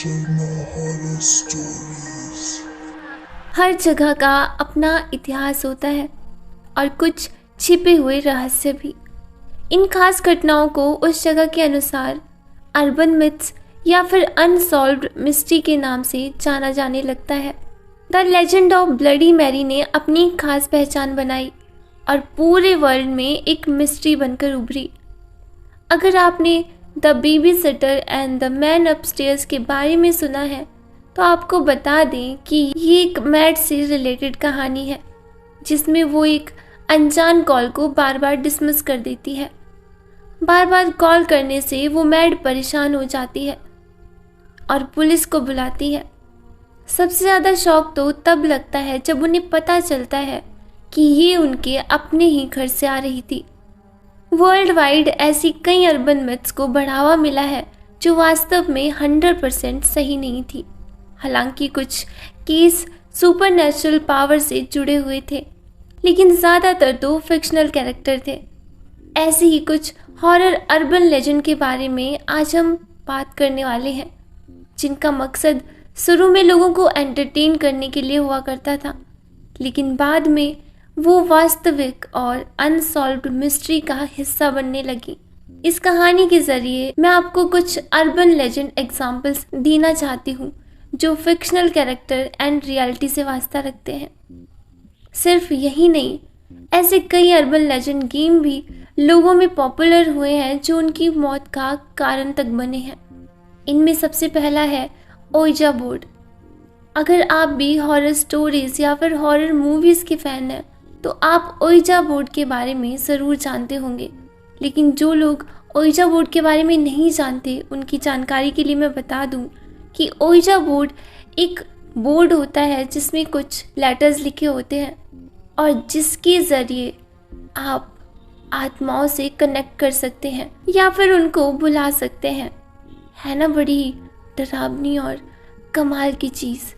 Sharma horror stories. हर जगह का अपना इतिहास होता है और कुछ छिपे हुए रहस्य भी। इन खास घटनाओं को उस जगह के अनुसार अर्बन मिथ्स या फिर अनसॉल्व्ड मिस्ट्री के नाम से जाना जाने लगता है। The legend of Bloody Mary ने अपनी खास पहचान बनाई और पूरे वर्ल्ड में एक मिस्ट्री बनकर उभरी। अगर आपने the baby sitter and the man upstairs के बारे में सुना है तो आपको बता दें कि ये एक मैड से रिलेटेड कहानी है, जिसमें वो एक अनजान कॉल को बार बार डिसमिस कर देती है। बार बार कॉल करने से वो मैड परेशान हो जाती है और पुलिस को बुलाती है। सबसे ज़्यादा शौक तो तब लगता है जब उन्हें पता चलता है कि ये उनके अपने ही घर से आ रही थी। वर्ल्ड वाइड ऐसी कई अर्बन मिथ्स को बढ़ावा मिला है जो वास्तव में 100% सही नहीं थी। हालांकि कुछ केस सुपरनैचुरल पावर से जुड़े हुए थे, लेकिन ज़्यादातर तो फिक्शनल कैरेक्टर थे। ऐसे ही कुछ हॉरर अर्बन लेजेंड के बारे में आज हम बात करने वाले हैं, जिनका मकसद शुरू में लोगों को एंटरटेन करने के लिए हुआ करता था, लेकिन बाद में वो वास्तविक और अनसॉल्व्ड मिस्ट्री का हिस्सा बनने लगी। इस कहानी के जरिए मैं आपको कुछ अर्बन लेजेंड एग्जाम्पल्स देना चाहती हूँ जो फिक्शनल कैरेक्टर एंड रियलिटी से वास्ता रखते हैं। सिर्फ यही नहीं, ऐसे कई अर्बन लेजेंड गेम भी लोगों में पॉपुलर हुए हैं जो उनकी मौत का कारण तक बने हैं। इनमें सबसे पहला है ओइजा बोर्ड। अगर आप भी हॉरर स्टोरीज या फिर हॉरर मूवीज़ के फ़ैन हैं तो आप ओइजा बोर्ड के बारे में ज़रूर जानते होंगे। लेकिन जो लोग ओइजा बोर्ड के बारे में नहीं जानते, उनकी जानकारी के लिए मैं बता दूं कि ओइजा बोर्ड एक बोर्ड होता है जिसमें कुछ लेटर्स लिखे होते हैं और जिसके ज़रिए आप आत्माओं से कनेक्ट कर सकते हैं या फिर उनको बुला सकते हैं। है ना बड़ी डरावनी और कमाल की चीज़।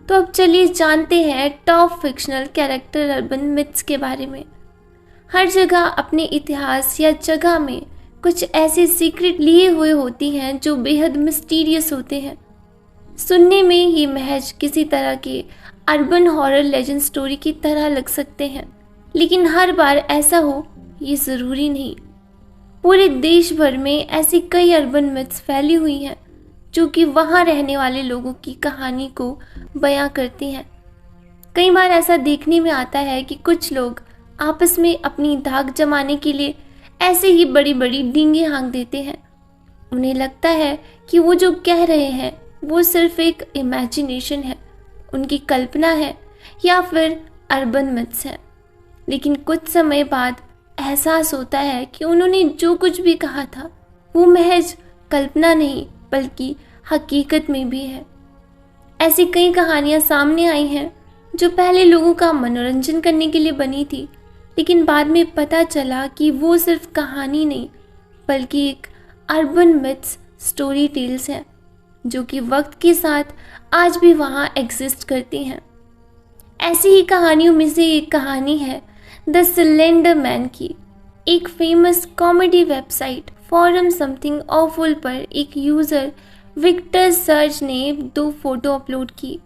तो अब चलिए जानते हैं top fictional character urban myths के बारे में। हर जगह अपने इतिहास या जगह में कुछ ऐसे सीक्रेट लिए हुए होती हैं जो बेहद मिस्टीरियस होते हैं। सुनने में ये महज किसी तरह के अर्बन हॉरर लेजेंड स्टोरी की तरह लग सकते हैं, लेकिन हर बार ऐसा हो ये ज़रूरी नहीं। पूरे देश भर में ऐसी कई अर्बन मिथ्स फैली हुई हैं जो कि वहाँ रहने वाले लोगों की कहानी को बयां करती हैं। कई बार ऐसा देखने में आता है कि कुछ लोग आपस में अपनी धाक जमाने के लिए ऐसे ही बड़ी बड़ी डींगे हाँक देते हैं। उन्हें लगता है कि वो जो कह रहे हैं वो सिर्फ एक इमेजिनेशन है, उनकी कल्पना है या फिर अर्बन मिथ्स है। लेकिन कुछ समय बाद एहसास होता है कि उन्होंने जो कुछ भी कहा था वो महज कल्पना नहीं बल्कि हकीकत में भी है। ऐसी कई कहानियां सामने आई हैं जो पहले लोगों का मनोरंजन करने के लिए बनी थी, लेकिन बाद में पता चला कि वो सिर्फ कहानी नहीं बल्कि एक अर्बन मिथ्स स्टोरी टेल्स हैं जो कि वक्त के साथ आज भी वहाँ एग्जिस्ट करती हैं। ऐसी ही कहानियों में से एक कहानी है द स्लेंडर मैन की। एक famous comedy website forum Something Awful पर एक यूज़र विक्टर सर्च ने 2 फोटो अपलोड की।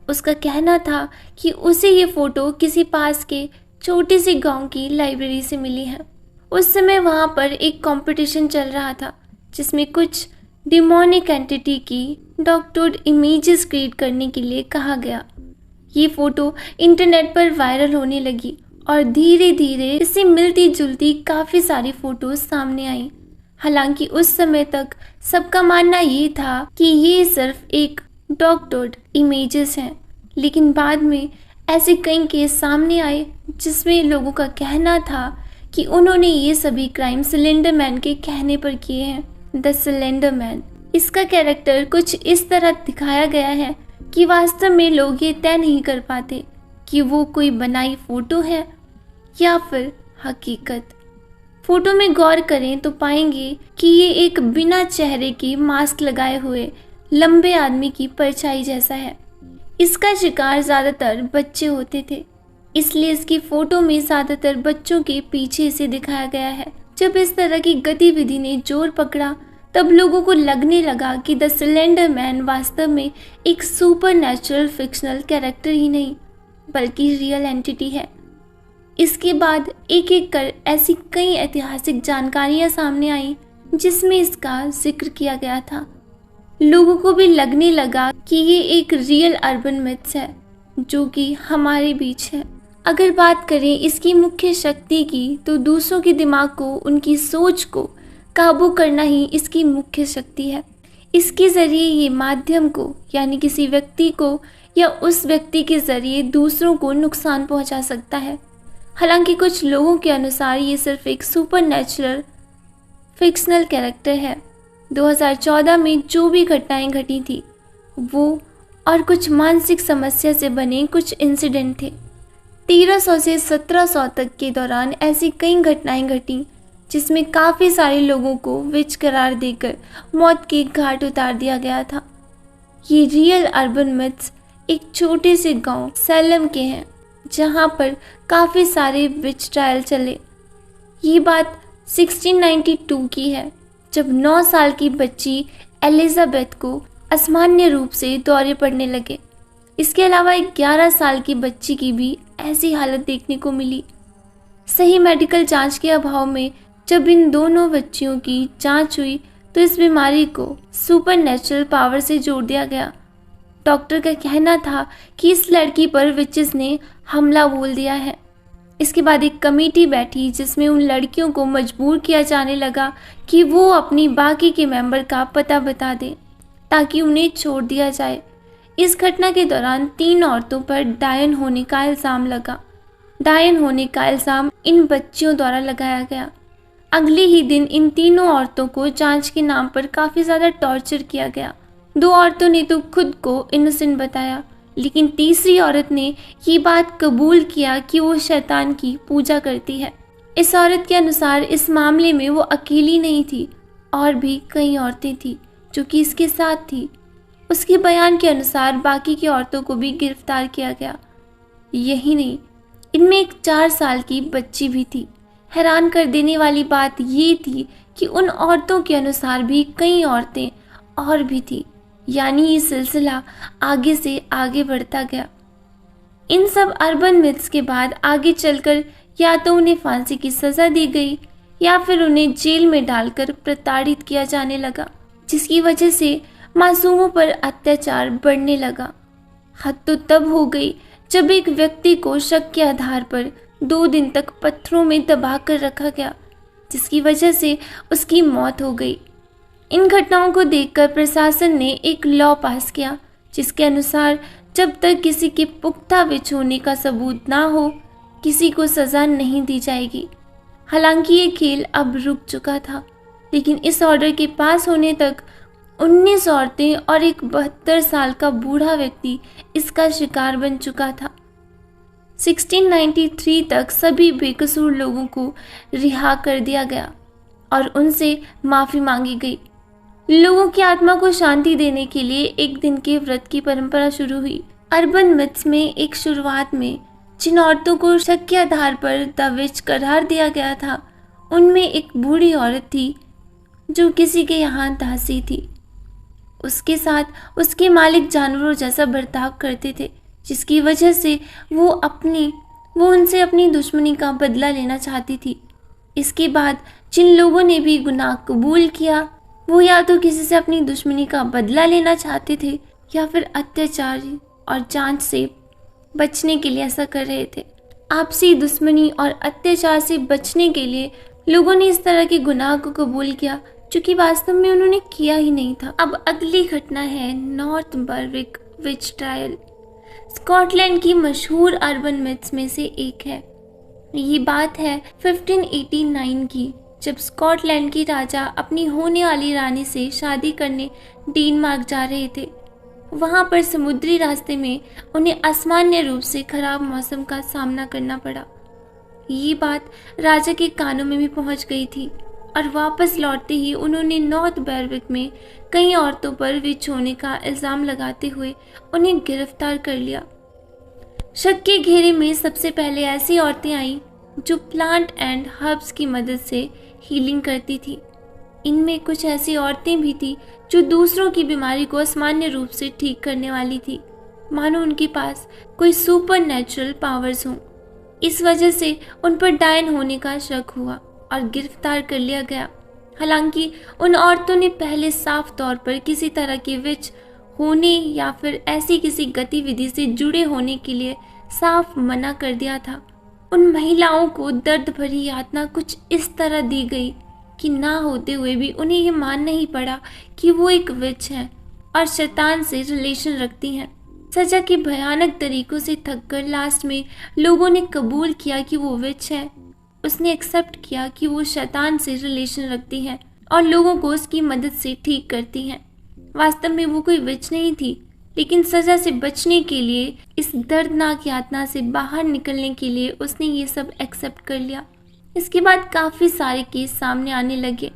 उसका कहना था कि उसे ये फ़ोटो किसी पास के छोटे से गांव की लाइब्रेरी से मिली है। उस समय वहाँ पर एक कंपटीशन चल रहा था जिसमें कुछ डिमोनिक एंटिटी की डॉक्टर्ड इमेजेस क्रिएट करने के लिए कहा गया। ये फ़ोटो इंटरनेट पर वायरल होने लगी और धीरे धीरे इससे मिलती जुलती काफ़ी सारी फ़ोटोज़ सामने आई। हालांकि उस समय तक सबका मानना ये था कि ये सिर्फ एक डॉक्टर्ड इमेजेस हैं, लेकिन बाद में ऐसे कई केस सामने आए जिसमें लोगों का कहना था कि उन्होंने ये सभी क्राइम स्लेंडर मैन के कहने पर किए हैं। द स्लेंडर मैन, इसका कैरेक्टर कुछ इस तरह दिखाया गया है कि वास्तव में लोग ये तय नहीं कर पाते कि वो कोई बनाई फ़ोटो है या फिर हकीकत। फोटो में गौर करें तो पाएंगे कि ये एक बिना चेहरे की मास्क लगाए हुए लंबे आदमी की परछाई जैसा है। इसका शिकार ज़्यादातर बच्चे होते थे, इसलिए इसकी फोटो में ज़्यादातर बच्चों के पीछे से दिखाया गया है। जब इस तरह की गतिविधि ने जोर पकड़ा तब लोगों को लगने लगा कि द स्लेंडर मैन वास्तव में एक सुपर नेचुरल फिक्शनल कैरेक्टर ही नहीं बल्कि रियल एंटिटी है। इसके बाद एक एक कर ऐसी कई ऐतिहासिक जानकारियां सामने आई जिसमें इसका जिक्र किया गया था। लोगों को भी लगने लगा कि ये एक रियल अर्बन मिथ्स है जो कि हमारे बीच है। अगर बात करें इसकी मुख्य शक्ति की तो दूसरों के दिमाग को, उनकी सोच को काबू करना ही इसकी मुख्य शक्ति है। इसके ज़रिए ये माध्यम को यानी किसी व्यक्ति को या उस व्यक्ति के ज़रिए दूसरों को नुकसान पहुंचा सकता है। हालांकि कुछ लोगों के अनुसार ये सिर्फ एक सुपर नेचुरल फिक्शनल कैरेक्टर है। 2014 में जो भी घटनाएं घटी थी वो और कुछ मानसिक समस्या से बने कुछ इंसिडेंट थे। 1300 से 1700 तक के दौरान ऐसी कई घटनाएं घटी जिसमें काफ़ी सारे लोगों को विच करार देकर मौत के घाट उतार दिया गया था। ये रियल अर्बन मिथ्स एक छोटे से गांव सैलम के हैं जहां पर काफ़ी सारे विच ट्रायल चले। ये बात 1692 की है जब 9 साल की बच्ची एलिजाबेथ को असामान्य रूप से दौरे पड़ने लगे। इसके अलावा एक 11 साल की बच्ची की भी ऐसी हालत देखने को मिली। सही मेडिकल जांच के अभाव में जब इन दोनों बच्चियों की जांच हुई तो इस बीमारी को सुपर नेचुरल पावर से जोड़ दिया गया। डॉक्टर का कहना था कि इस लड़की पर विचेस ने हमला बोल दिया है। इसके बाद एक कमेटी बैठी जिसमें उन लड़कियों को मजबूर किया जाने लगा कि वो अपनी बाकी के मेंबर का पता बता दें ताकि उन्हें छोड़ दिया जाए। इस घटना के दौरान 3 औरतों पर डायन होने का इल्ज़ाम लगा। डायन होने का इल्ज़ाम इन बच्चियों द्वारा लगाया गया। अगले ही दिन इन तीनों औरतों को जांच के नाम पर काफ़ी ज़्यादा टॉर्चर किया गया। 2 औरतों ने तो खुद को इनोसेंट बताया, लेकिन तीसरी औरत ने ये बात कबूल किया कि वो शैतान की पूजा करती है। इस औरत के अनुसार इस मामले में वो अकेली नहीं थी और भी कई औरतें थीं जो कि इसके साथ थी। उसके बयान के अनुसार बाकी की औरतों को भी गिरफ्तार किया गया। यही नहीं, इनमें एक 4 साल की बच्ची भी थी। हैरान कर देने वाली बात ये थी कि उन औरतों के अनुसार भी कई औरतें और भी थी, यानी ये सिलसिला आगे से आगे बढ़ता गया। इन सब अर्बन मिथ्स के बाद आगे चलकर या तो उन्हें फांसी की सज़ा दी गई या फिर उन्हें जेल में डालकर प्रताड़ित किया जाने लगा, जिसकी वजह से मासूमों पर अत्याचार बढ़ने लगा। हद तो तब हो गई जब एक व्यक्ति को शक के आधार पर 2 दिन तक पत्थरों में दबा कर रखा गया, जिसकी वजह से उसकी मौत हो गई। इन घटनाओं को देखकर प्रशासन ने एक लॉ पास किया जिसके अनुसार जब तक किसी के पुख्ता विच होने का सबूत ना हो किसी को सज़ा नहीं दी जाएगी। हालांकि ये खेल अब रुक चुका था, लेकिन इस ऑर्डर के पास होने तक 19 औरतें और एक 72 साल का बूढ़ा व्यक्ति इसका शिकार बन चुका था। 1693 तक सभी बेकसूर लोगों को रिहा कर दिया गया और उनसे माफ़ी मांगी गई। लोगों की आत्मा को शांति देने के लिए एक दिन के व्रत की परंपरा शुरू हुई। अर्बन मिथ्स में एक शुरुआत में जिन औरतों को शक के आधार पर द विच करार दिया गया था, उनमें एक बूढ़ी औरत थी जो किसी के यहाँ दासी थी। उसके साथ उसके मालिक जानवरों जैसा बर्ताव करते थे, जिसकी वजह से वो उनसे अपनी दुश्मनी का बदला लेना चाहती थी। इसके बाद जिन लोगों ने भी गुनाह कबूल किया वो या तो किसी से अपनी दुश्मनी का बदला लेना चाहते थे या फिर अत्याचार और जांच से बचने के लिए ऐसा कर रहे थे। आपसी दुश्मनी और अत्याचार से बचने के लिए लोगों ने इस तरह के गुनाह को कबूल किया जो कि वास्तव में उन्होंने किया ही नहीं था। अब अगली घटना है नॉर्थ बर्विक विच ट्रायल। स्कॉटलैंड की मशहूर अर्बन मिथ्स में से एक है। ये बात है 1589 की, जब स्कॉटलैंड की राजा अपनी होने वाली रानी से शादी करने डेनमार्क जा रहे थे। वहाँ पर समुद्री रास्ते में उन्हें असामान्य रूप से खराब मौसम का सामना करना पड़ा। ये बात राजा के कानों में भी पहुँच गई थी और वापस लौटते ही उन्होंने नॉर्थ बर्विक में कई औरतों पर विच होने का इल्ज़ाम लगाते हुए उन्हें गिरफ्तार कर लिया। शक के घेरे में सबसे पहले ऐसी औरतें आईं जो प्लांट एंड हर्ब्स की मदद से हीलिंग करती थी। इनमें कुछ ऐसी औरतें भी थी जो दूसरों की बीमारी को असामान्य रूप से ठीक करने वाली थी, मानो उनके पास कोई सुपर नेचुरल पावर्स हों। इस वजह से उन पर डायन होने का शक हुआ और गिरफ्तार कर लिया गया। हालांकि उन औरतों ने पहले साफ तौर पर किसी तरह के विच होने या फिर ऐसी किसी गतिविधि से जुड़े होने के लिए साफ मना कर दिया था। उन महिलाओं को दर्द भरी यातना कुछ इस तरह दी गई कि ना होते हुए भी उन्हें ये मानना ही पड़ा कि वो एक विच है और शैतान से रिलेशन रखती हैं। सजा के भयानक तरीकों से थककर लास्ट में लोगों ने कबूल किया कि वो विच है। उसने एक्सेप्ट किया कि वो शैतान से रिलेशन रखती है और लोगों को उसकी मदद से ठीक करती हैं। वास्तव में वो कोई विच नहीं थी, लेकिन सजा से बचने के लिए, इस दर्दनाक यातना से बाहर निकलने के लिए उसने ये सब एक्सेप्ट कर लिया। इसके बाद काफ़ी सारे केस सामने आने लगे।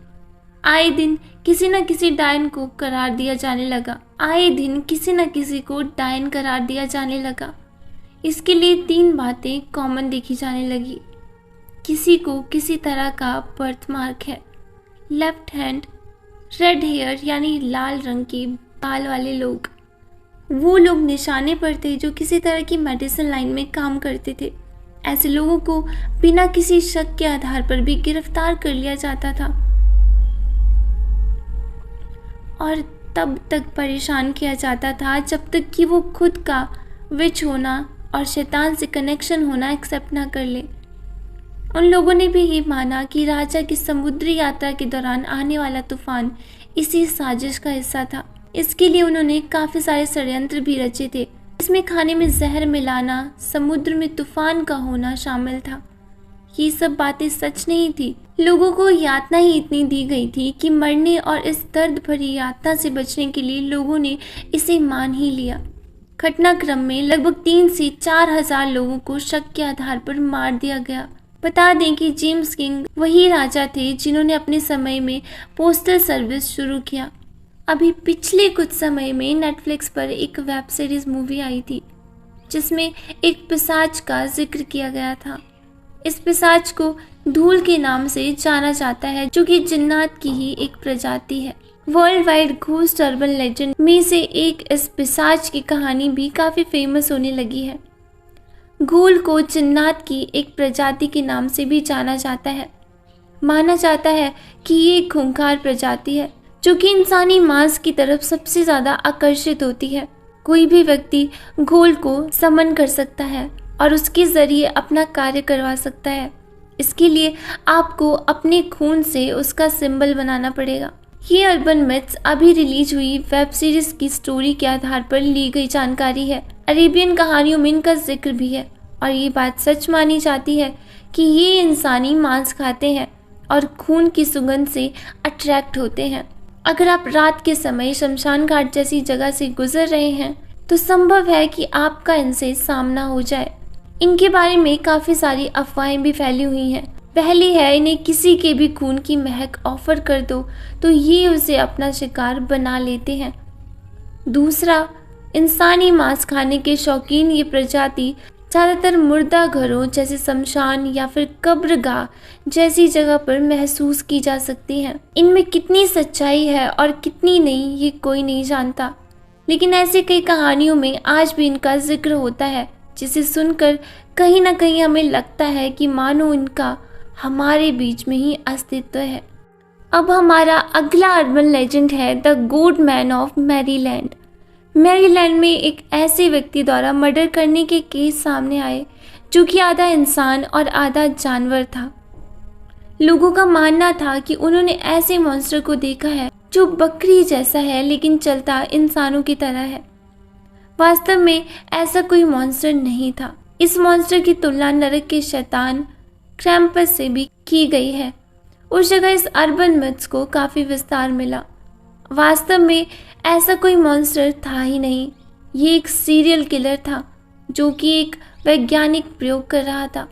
आए दिन किसी न किसी डायन को करार दिया जाने लगा। आए दिन किसी न किसी को डायन करार दिया जाने लगा। इसके लिए 3 बातें कॉमन देखी जाने लगी। किसी को किसी तरह का बर्थ मार्क है, लेफ्ट हैंड, रेड हेयर यानी लाल रंग के बाल वाले लोग, वो लोग निशाने पर थे जो किसी तरह की मेडिसिन लाइन में काम करते थे। ऐसे लोगों को बिना किसी शक के आधार पर भी गिरफ्तार कर लिया जाता था और तब तक परेशान किया जाता था जब तक कि वो खुद का विच होना और शैतान से कनेक्शन होना एक्सेप्ट ना कर ले। उन लोगों ने भी ये माना कि राजा की समुद्री यात्रा के दौरान आने वाला तूफान इसी साजिश का हिस्सा था। इसके लिए उन्होंने काफ़ी सारे षड्यंत्र भी रचे थे। इसमें खाने में जहर मिलाना, समुद्र में तूफान का होना शामिल था। ये सब बातें सच नहीं थी। लोगों को यातना ही इतनी दी गई थी कि मरने और इस दर्द भरी यातना से बचने के लिए लोगों ने इसे मान ही लिया। घटनाक्रम में लगभग 3 से 4 हजार लोगों को शक के आधार पर मार दिया गया। बता दें कि जेम्स किंग वही राजा थे जिन्होंने अपने समय में पोस्टल सर्विस शुरू किया। अभी पिछले कुछ समय में नेटफ्लिक्स पर एक वेब सीरीज मूवी आई थी जिसमें एक पिशाच का जिक्र किया गया था। इस पिशाच को धूल के नाम से जाना जाता है, जो कि जिन्नात की ही एक प्रजाति है। World wide ghost urban legend में से एक इस पिशाच की कहानी भी काफ़ी फेमस होने लगी है। घूल को जिन्नात की एक प्रजाति के नाम से भी जाना जाता है। माना जाता है कि ये एक खूंखार प्रजाति है जो कि इंसानी मांस की तरफ सबसे ज़्यादा आकर्षित होती है। कोई भी व्यक्ति घोल को समन कर सकता है और उसके ज़रिए अपना कार्य करवा सकता है। इसके लिए आपको अपने खून से उसका सिंबल बनाना पड़ेगा। ये अर्बन मिथ्स अभी रिलीज हुई वेब सीरीज की स्टोरी के आधार पर ली गई जानकारी है। अरेबियन कहानियों में इनका जिक्र भी है और ये बात सच मानी जाती है कि ये इंसानी मांस खाते हैं और खून की सुगंध से अट्रैक्ट होते हैं। अगर आप रात के समय शमशान घाट जैसी जगह से गुजर रहे हैं तो संभव है कि आपका इनसे सामना हो जाए। इनके बारे में काफ़ी सारी अफवाहें भी फैली हुई हैं। पहली है, इन्हें किसी के भी खून की महक ऑफर कर दो तो ये उसे अपना शिकार बना लेते हैं। दूसरा, इंसानी मांस खाने के शौकीन ये प्रजाति ज़्यादातर मुर्दा घरों जैसे शमशान या फिर कब्रगाह जैसी जगह पर महसूस की जा सकती हैं। इनमें कितनी सच्चाई है और कितनी नहीं ये कोई नहीं जानता, लेकिन ऐसे कई कहानियों में आज भी इनका जिक्र होता है जिसे सुनकर कहीं ना कहीं हमें लगता है कि मानो इनका हमारे बीच में ही अस्तित्व है। अब हमारा अगला अर्बन लेजेंड है the good man of Maryland. Maryland में एक ऐसे व्यक्ति द्वारा मर्डर करने के केस सामने आए जो कि आधा इंसान और आधा जानवर था। लोगों का मानना था कि उन्होंने ऐसे मॉन्स्टर को देखा है जो बकरी जैसा है लेकिन चलता इंसानों की तरह है। वास्तव में ऐसा कोई मॉन्स्टर नहीं था। इस मॉन्स्टर की तुलना नरक के शैतान क्रैम्पस से भी की गई है। उस जगह इस अर्बन मिथ्स को काफ़ी विस्तार मिला। वास्तव में ऐसा कोई मॉन्स्टर था ही नहीं। ये एक सीरियल किलर था जो कि एक वैज्ञानिक प्रयोग कर रहा था।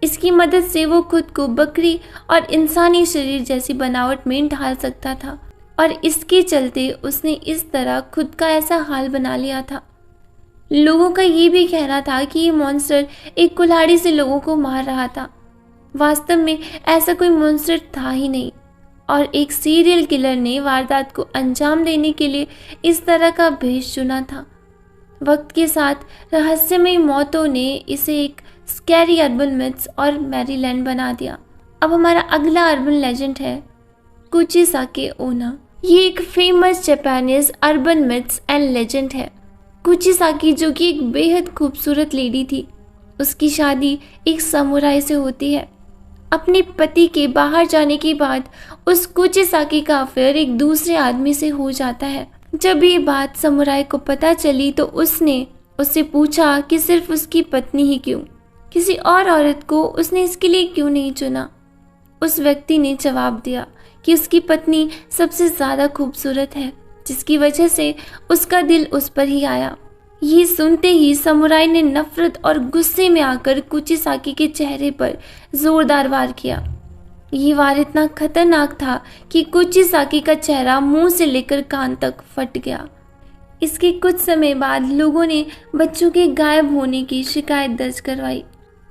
इसकी मदद से वो खुद को बकरी और इंसानी शरीर जैसी बनावट में ढाल सकता था और इसके चलते उसने इस तरह खुद का ऐसा हाल बना लिया था। लोगों का ये भी कहना था कि ये मॉन्स्टर एक कुल्हाड़ी से लोगों को मार रहा था। वास्तव में ऐसा कोई मॉन्स्टर था ही नहीं और एक सीरियल किलर ने वारदात को अंजाम देने के लिए इस तरह का भेष चुना था। वक्त के साथ रहस्यमयी मौतों ने इसे एक स्कैरी अर्बन मिथ्स और मैरीलैंड बना दिया। अब हमारा अगला अर्बन लेजेंड है कुचिसाकी ओना। ये एक famous Japanese urban myths and legend है। कुचिसाकी, जो कि एक बेहद खूबसूरत लेडी थी, उसकी शादी एक समुराई से होती है। अपने पति के बाहर जाने के बाद उस कुचिसाकी का अफेयर एक दूसरे आदमी से हो जाता है। जब ये बात समुराई को पता चली तो उसने उससे पूछा कि सिर्फ उसकी पत्नी ही क्यों, किसी और औरत को उसने इसके लिए क्यों नहीं चुना। उस व्यक्ति ने जवाब दिया कि उसकी पत्नी सबसे ज़्यादा खूबसूरत है, जिसकी वजह से उसका दिल उस पर ही आया। ये सुनते ही समुराई ने नफरत और गुस्से में आकर कुचिसाकी के चेहरे पर जोरदार वार किया। ये वार इतना खतरनाक था कि कुचिसाकी का चेहरा मुंह से लेकर कान तक फट गया। इसके कुछ समय बाद लोगों ने बच्चों के गायब होने की शिकायत दर्ज करवाई।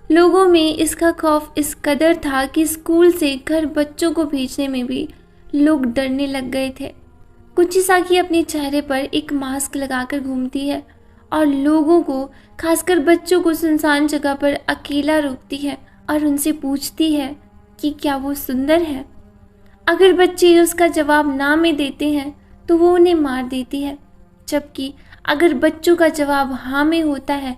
लोगों में इसका खौफ इस कदर था कि स्कूल से घर बच्चों को भेजने में भी लोग डरने लग गए थे। कुचिसाकी अपने चेहरे पर एक मास्क लगाकर घूमती है और लोगों को, खासकर बच्चों को, सुनसान जगह पर अकेला रोकती है और उनसे पूछती है कि क्या वो सुंदर है। अगर बच्चे उसका जवाब ना में देते हैं तो वो उन्हें मार देती है, जबकि अगर बच्चों का जवाब हाँ में होता है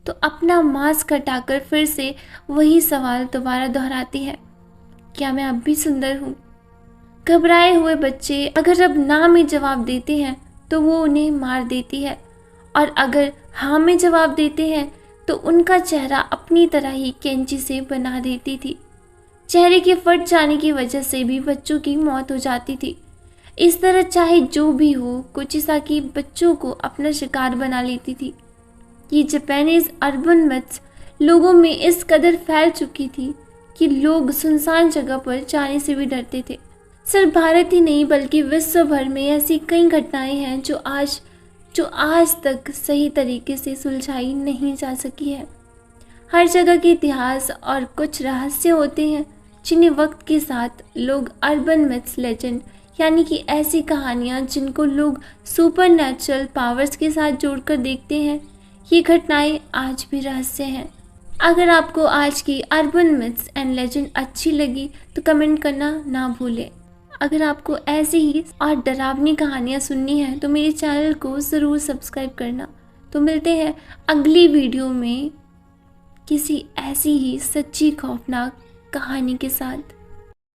तो अपना मास्क हटाकर फिर से वही सवाल दोबारा दोहराती है, क्या मैं अब भी सुंदर हूँ। घबराए हुए बच्चे अगर अब ना में जवाब देते हैं तो वो उन्हें मार देती है, और अगर हाँ में जवाब देते हैं तो उनका चेहरा अपनी तरह ही कैंची से बना देती थी। चेहरे के फट जाने की वजह से भी बच्चों की मौत हो जाती थी। इस तरह चाहे जो भी हो, कुचिसाकी बच्चों को अपना शिकार बना लेती थी। ये जापानीज अर्बन मिथ्स लोगों में इस कदर फैल चुकी थी कि लोग सुनसान जगह पर जाने से भी डरते थे। सिर्फ भारत ही नहीं बल्कि विश्व भर में ऐसी कई घटनाएं हैं जो आज तक सही तरीके से सुलझाई नहीं जा सकी है। हर जगह के इतिहास और कुछ रहस्य होते हैं जिन्हें वक्त के साथ लोग अर्बन मिथ्स लेजेंड, यानी कि ऐसी कहानियाँ जिनको लोग सुपर नेचुरल पावर्स के साथ जोड़कर देखते हैं, ये घटनाएं आज भी रहस्य हैं। अगर आपको आज की अर्बन मिथ्स एंड लेजेंड अच्छी लगी तो कमेंट करना ना भूलें। अगर आपको ऐसी ही और डरावनी कहानियाँ सुननी है तो मेरे चैनल को ज़रूर सब्सक्राइब करना। तो मिलते हैं अगली वीडियो में किसी ऐसी ही सच्ची खौफनाक कहानी के साथ।